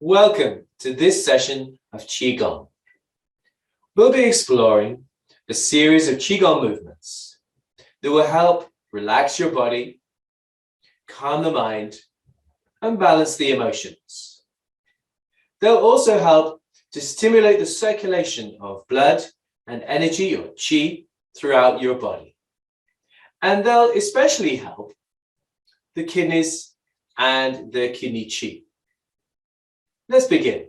Welcome to this session of Qigong. We'll be exploring a series of Qigong movements that will help relax your body, calm the mind, and balance the emotions. They'll also help to stimulate the circulation of blood and energy or Qi throughout your body. And they'll especially help the kidneys and the kidney Qi. Let's begin.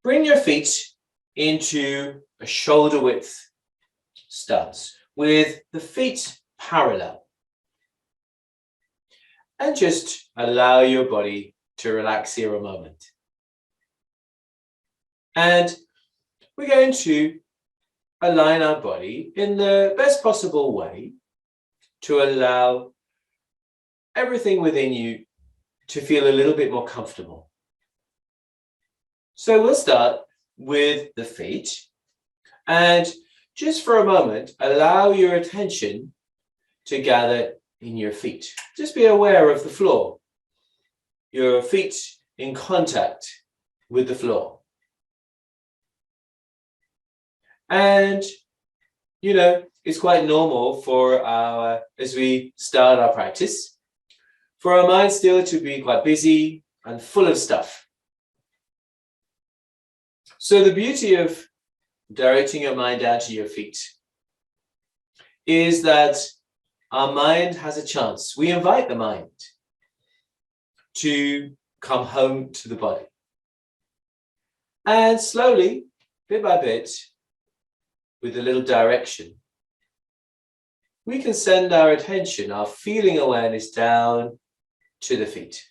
Bring your feet into a shoulder width stance with the feet parallel. And just allow your body to relax here a moment. And we're going to align our body in the best possible way to allow everything within you to feel a little bit more comfortable. So we'll start with the feet, and just for a moment, allow your attention to gather in your feet. Just be aware of the floor, your feet in contact with the floor. And, it's quite normal for as we start our practice, for our mind still to be quite busy and full of stuff. So the beauty of directing your mind down to your feet is that our mind has a chance. We invite the mind to come home to the body. And slowly, bit by bit, with a little direction, we can send our attention, our feeling awareness down to the feet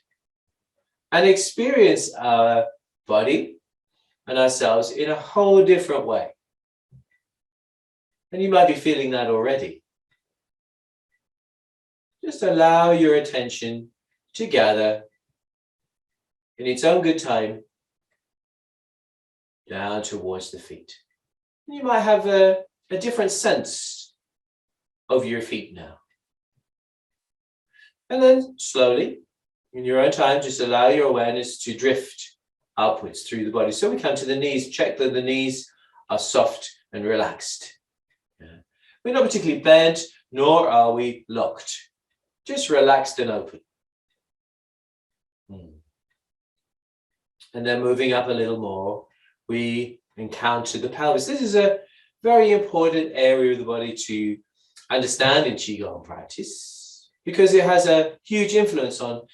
and experience our body and ourselves in a whole different way. And you might be feeling that already. Just allow your attention to gather in its own good time down towards the feet. You might have a different sense of your feet now. And then slowly, in your own time, just allow your awareness to drift upwards through the body. So we come to the knees, check that the knees are soft and relaxed. We're not particularly bent, nor are we locked. Just relaxed and open. And then moving up a little more, we encounter the pelvis. This is a very important area of the body to understand in Qigong practice, because it has a huge influence on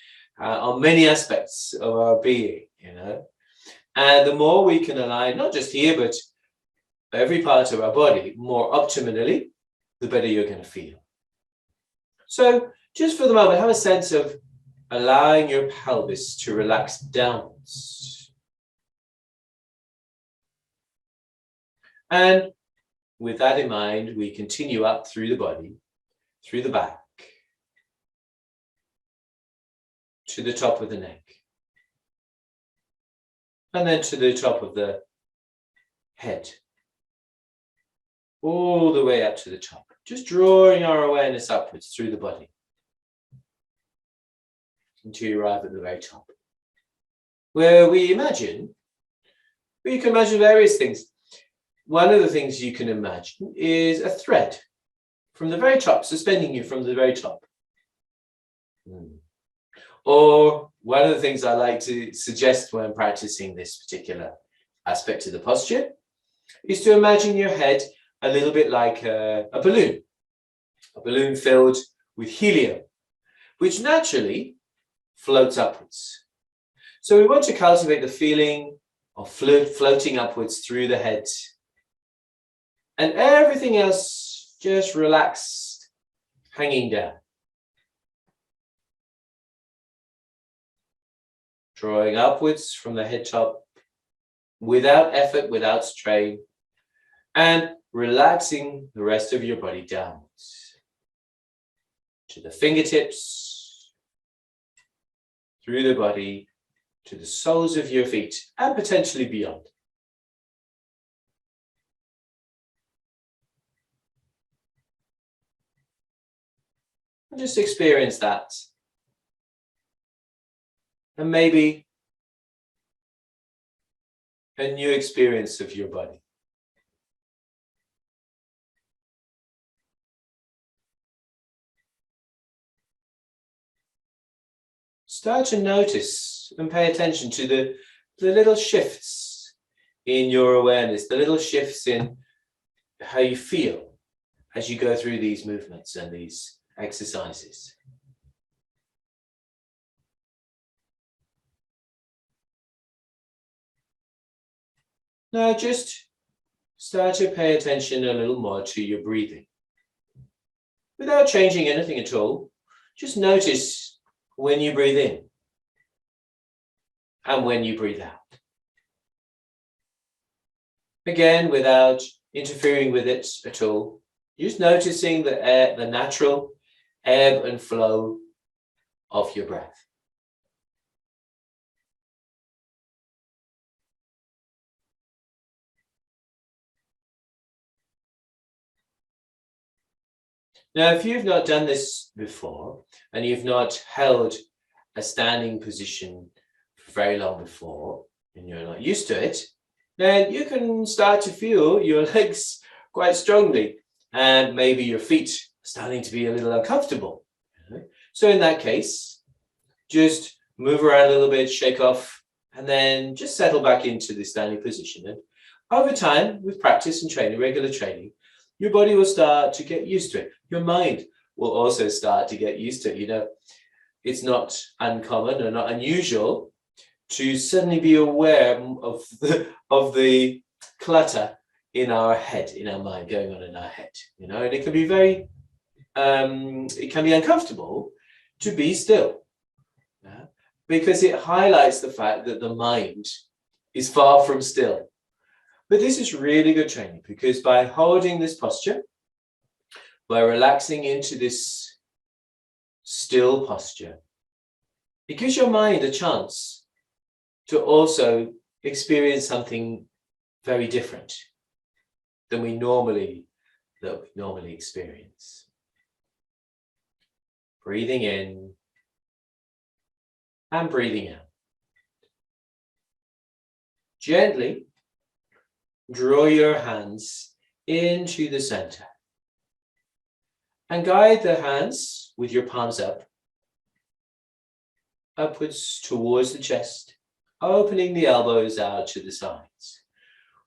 many aspects of our being, And the more we can align, not just here, but every part of our body more optimally, the better you're going to feel. So just for the moment, have a sense of allowing your pelvis to relax downwards. And with that in mind, we continue up through the body, through the back, to the top of the neck, and then to the top of the head, all the way up to the top, just drawing our awareness upwards through the body until you arrive at the very top, where we can imagine various things. One of the things you can imagine is a thread from the very top, suspending you from the very top. Or one of the things I like to suggest when practicing this particular aspect of the posture is to imagine your head a little bit like a balloon filled with helium, which naturally floats upwards. So we want to cultivate the feeling of floating upwards through the head, and everything else just relaxed, hanging down. Drawing upwards from the head top without effort, without strain, and relaxing the rest of your body downwards to the fingertips, through the body, to the soles of your feet, and potentially beyond. And just experience that and maybe a new experience of your body. Start to notice and pay attention to the little shifts in your awareness, the little shifts in how you feel as you go through these movements and these exercises. Now just start to pay attention a little more to your breathing. Without changing anything at all, just notice when you breathe in and when you breathe out. Again, without interfering with it at all, just noticing the natural ebb and flow of your breath. Now, if you've not done this before and you've not held a standing position for very long before and you're not used to it, then you can start to feel your legs quite strongly and maybe your feet starting to be a little uncomfortable. So in that case, just move around a little bit, shake off, and then just settle back into the standing position. And over time, with practice and training, regular training, your body will start to get used to it. Your mind will also start to get used to it. You know, it's not uncommon or not unusual to suddenly be aware of the clutter in our head, in our mind, going on in our head. You know, and it can be very, it can be uncomfortable to be still, because it highlights the fact that the mind is far from still. But this is really good training, because by holding this posture, by relaxing into this still posture, it gives your mind a chance to also experience something very different than we normally experience. Breathing in and breathing out. Gently draw your hands into the center and guide the hands with your palms upwards towards the chest, opening the elbows out to the sides.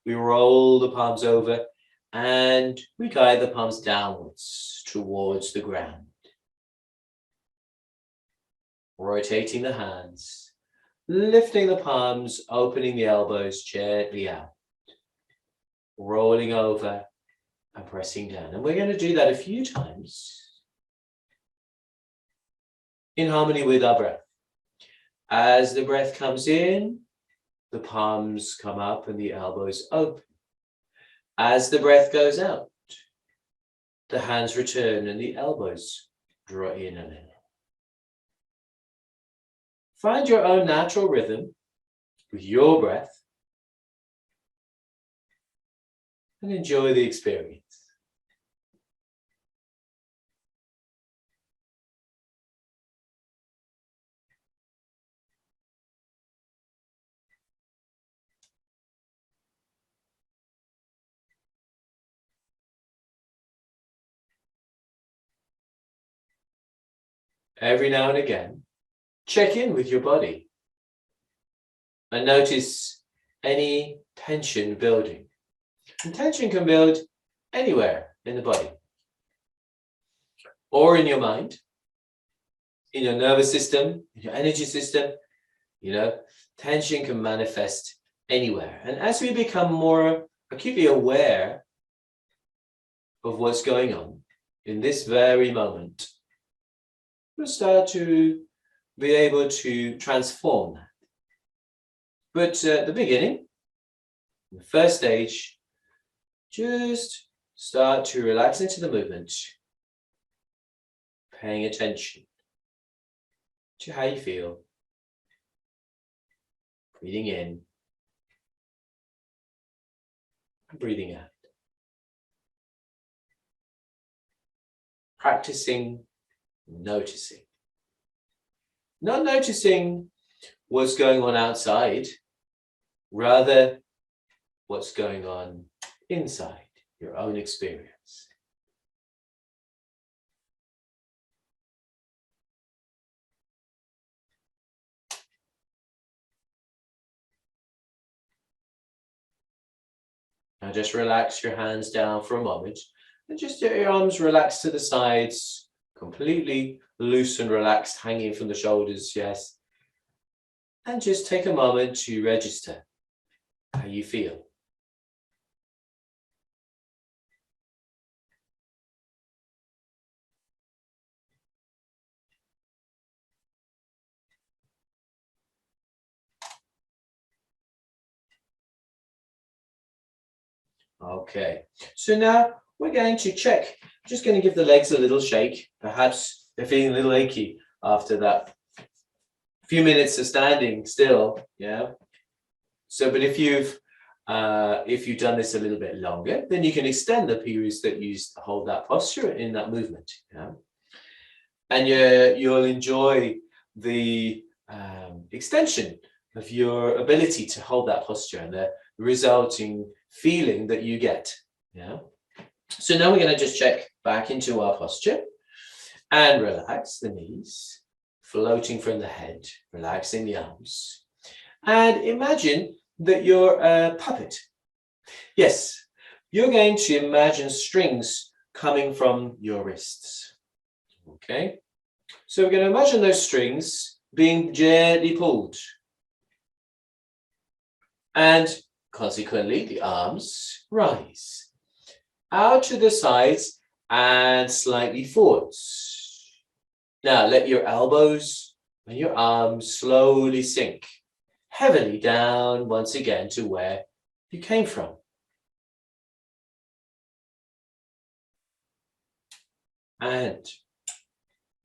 We roll the palms over and we guide the palms downwards towards the ground. Rotating the hands, lifting the palms, opening the elbows gently out. Rolling over and pressing down. And we're going to do that a few times in harmony with our breath. As the breath comes in, the palms come up and the elbows open. As the breath goes out, the hands return and the elbows draw in a little. Find your own natural rhythm with your breath and enjoy the experience. Every now and again, check in with your body and notice any tension building. And tension can build anywhere in the body, or in your mind, in your nervous system, in your energy system. You know, tension can manifest anywhere. And as we become more acutely aware of what's going on in this very moment, we'll start to be able to transform that. But at the beginning, the first stage, just start to relax into the movement, paying attention to how you feel. Breathing in and breathing out. Practicing noticing. Not noticing what's going on outside, rather what's going on inside your own experience. Now just relax your hands down for a moment and just let your arms relax to the sides, completely loose and relaxed, hanging from the shoulders, yes. And just take a moment to register how you feel. Okay, so now we're going to check. I'm just going to give the legs a little shake. Perhaps they're feeling a little achy after that few minutes of standing still, yeah. So, but if you've done this a little bit longer, then you can extend the periods that you hold that posture in that movement, yeah. And you'll enjoy the extension of your ability to hold that posture and the resulting feeling that you get, yeah. So now we're going to just check back into our posture and relax the knees, floating from the head, relaxing the arms, and imagine that you're a puppet. Yes, you're going to imagine strings coming from your wrists. Okay, so we're going to imagine those strings being gently pulled. And consequently, the arms rise out to the sides and slightly forwards. Now let your elbows and your arms slowly sink heavily down once again to where you came from. And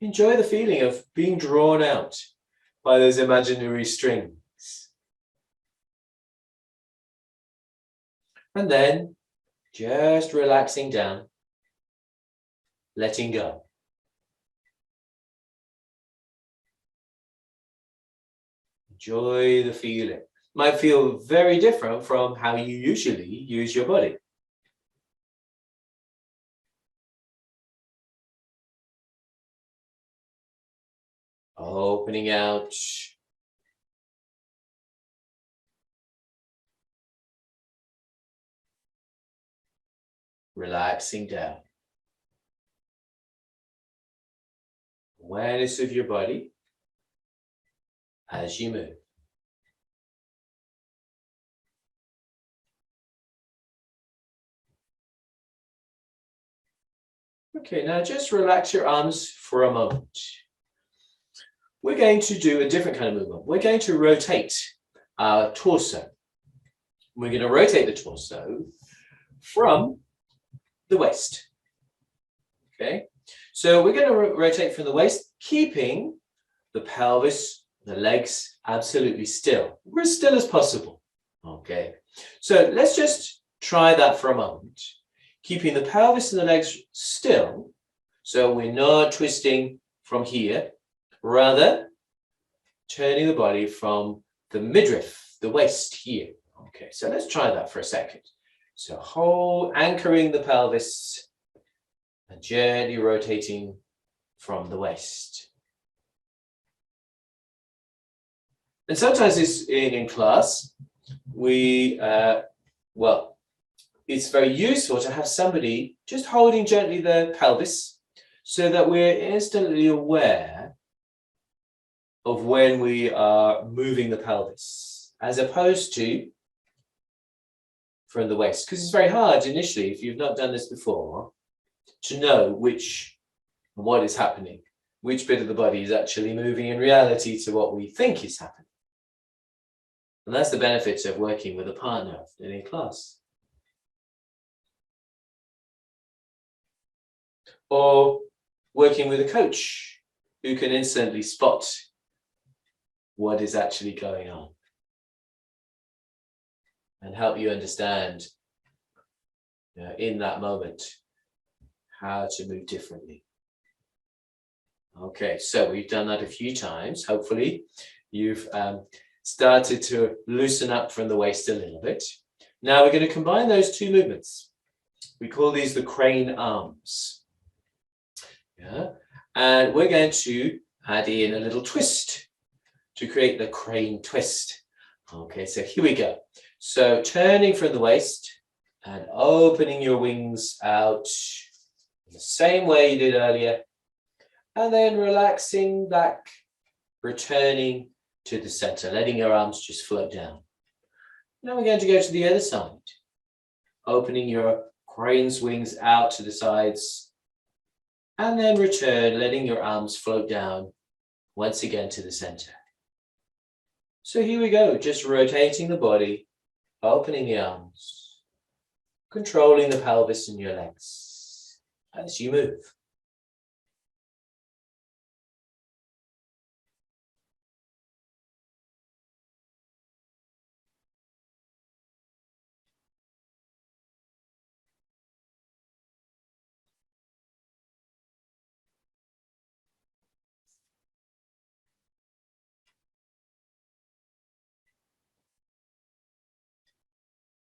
enjoy the feeling of being drawn out by those imaginary strings. And then just relaxing down, letting go. Enjoy the feeling. Might feel very different from how you usually use your body. Opening out. Relaxing down. Awareness of your body as you move. Okay, now just relax your arms for a moment. We're going to do a different kind of movement. We're going to rotate our torso. We're going to rotate the torso from the waist. Okay, so we're going to rotate from the waist, keeping the pelvis, the legs absolutely still. We're as still as possible. Okay, so let's just try that for a moment. Keeping the pelvis and the legs still, so we're not twisting from here, rather turning the body from the midriff, the waist here. Okay, so let's try that for a second. So hold, anchoring the pelvis and gently rotating from the waist. And sometimes this in class, it's very useful to have somebody just holding gently the pelvis so that we're instantly aware of when we are moving the pelvis, as opposed to from the waist. Because it's very hard initially, if you've not done this before, to know what is happening, which bit of the body is actually moving in reality to what we think is happening. And that's the benefit of working with a partner in a class. Or working with a coach who can instantly spot what is actually going on and help you understand in that moment how to move differently. Okay, so we've done that a few times. Hopefully You've started to loosen up from the waist a little bit. Now we're going to combine those two movements. We call these the crane arms. Yeah. And we're going to add in a little twist to create the crane twist. Okay, so here we go. So turning from the waist and opening your wings out in the same way you did earlier. And then relaxing back, returning to the center, letting your arms just float down. Now we're going to go to the other side, opening your crane's wings out to the sides, and then return, letting your arms float down once again to the center. So here we go, just rotating the body, opening the arms, controlling the pelvis and your legs as you move.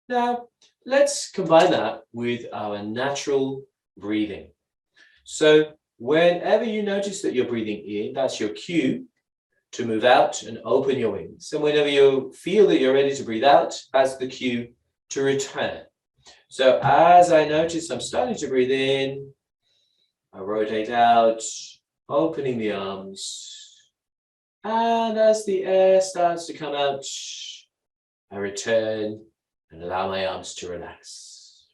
Now, let's combine that with our natural breathing. So whenever you notice that you're breathing in, that's your cue to move out and open your wings. And whenever you feel that you're ready to breathe out, that's the cue to return. So as I notice I'm starting to breathe in, I rotate out, opening the arms. And as the air starts to come out, I return and allow my arms to relax.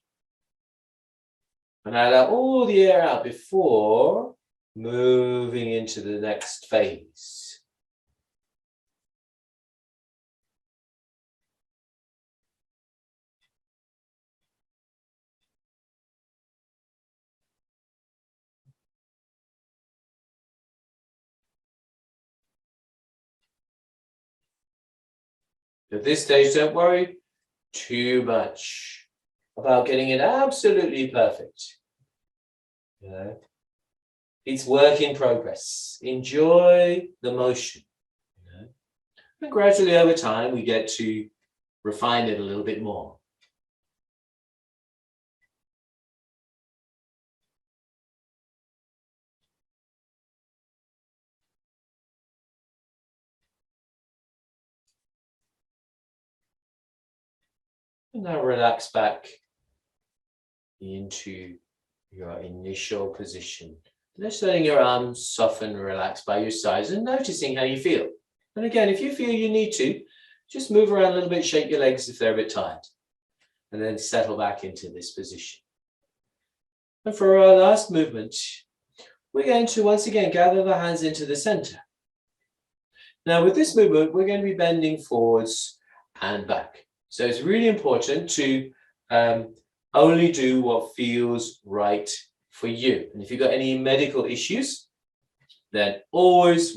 And I allow all the air out before moving into the next phase. At this stage, don't worry too much about getting it absolutely perfect. You know, it's work in progress. Enjoy the motion. You know? And gradually over time, we get to refine it a little bit more. And now relax back into your initial position. Just letting your arms soften and relax by your sides and noticing how you feel. And again, if you feel you need to, just move around a little bit, shake your legs if they're a bit tired, and then settle back into this position. And for our last movement, we're going to once again gather the hands into the center. Now with this movement, we're going to be bending forwards and back. So it's really important to only do what feels right for you. And if you've got any medical issues, then always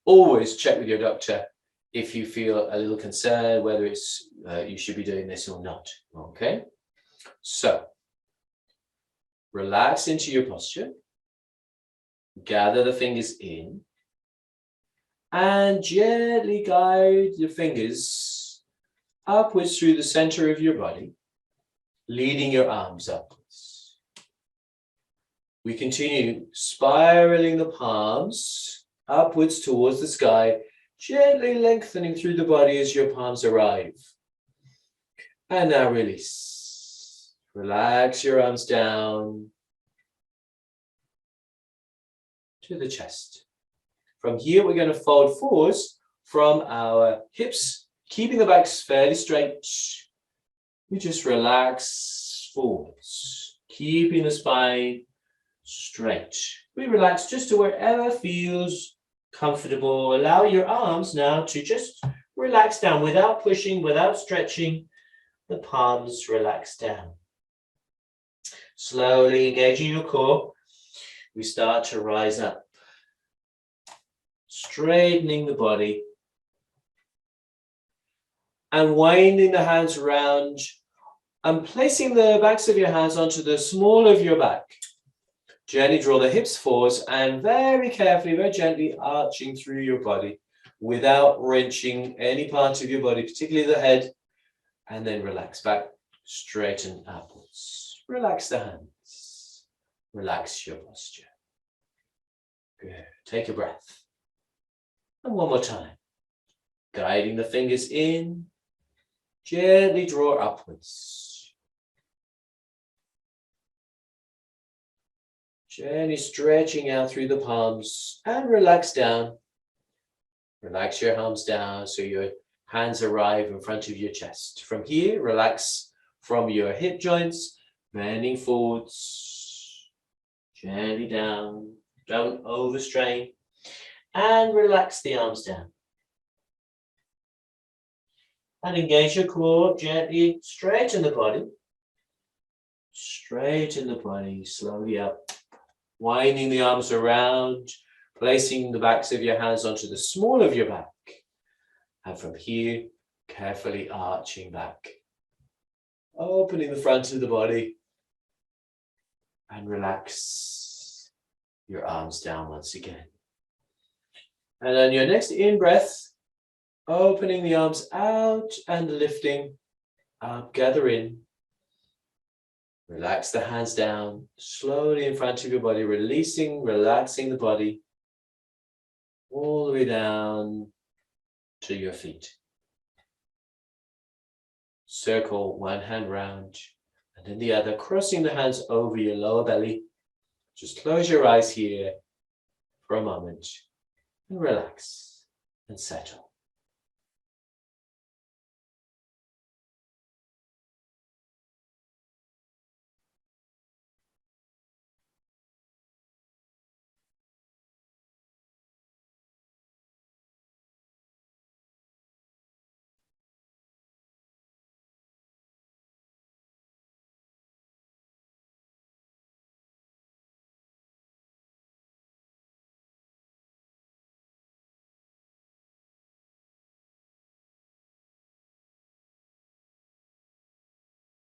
always check with your doctor if you feel a little concerned whether it's you should be doing this or not. Okay, so relax into your posture, gather the fingers in, and gently guide your fingers upwards through the center of your body, leading your arms upwards. We continue spiraling the palms upwards towards the sky, gently lengthening through the body as your palms arrive. And now release. Relax your arms down to the chest. From here, we're going to fold forwards from our hips, keeping the backs fairly straight. We just relax forwards, keeping the spine straight. We relax just to wherever feels comfortable. Allow your arms now to just relax down without pushing, without stretching. The palms relax down. Slowly engaging your core, we start to rise up. Straightening the body and winding the hands around and placing the backs of your hands onto the small of your back. Gently draw the hips forward and very carefully, very gently arching through your body without wrenching any part of your body, particularly the head. And then relax back, straighten upwards. Relax the hands. Relax your posture. Good. Take a breath. And one more time. Guiding the fingers in. Gently draw upwards. Gently stretching out through the palms and relax down. Relax your arms down so your hands arrive in front of your chest. From here, relax from your hip joints, bending forwards, gently down. Don't overstrain. And relax the arms down. And engage your core, gently straighten the body. Straighten the body, slowly up. Winding the arms around, placing the backs of your hands onto the small of your back. And from here, carefully arching back. Opening the front of the body. And relax your arms down once again. And on your next in-breath, opening the arms out and lifting up, gather in. Relax the hands down, slowly in front of your body, releasing, relaxing the body all the way down to your feet. Circle one hand round and then the other, crossing the hands over your lower belly. Just close your eyes here for a moment and relax and settle.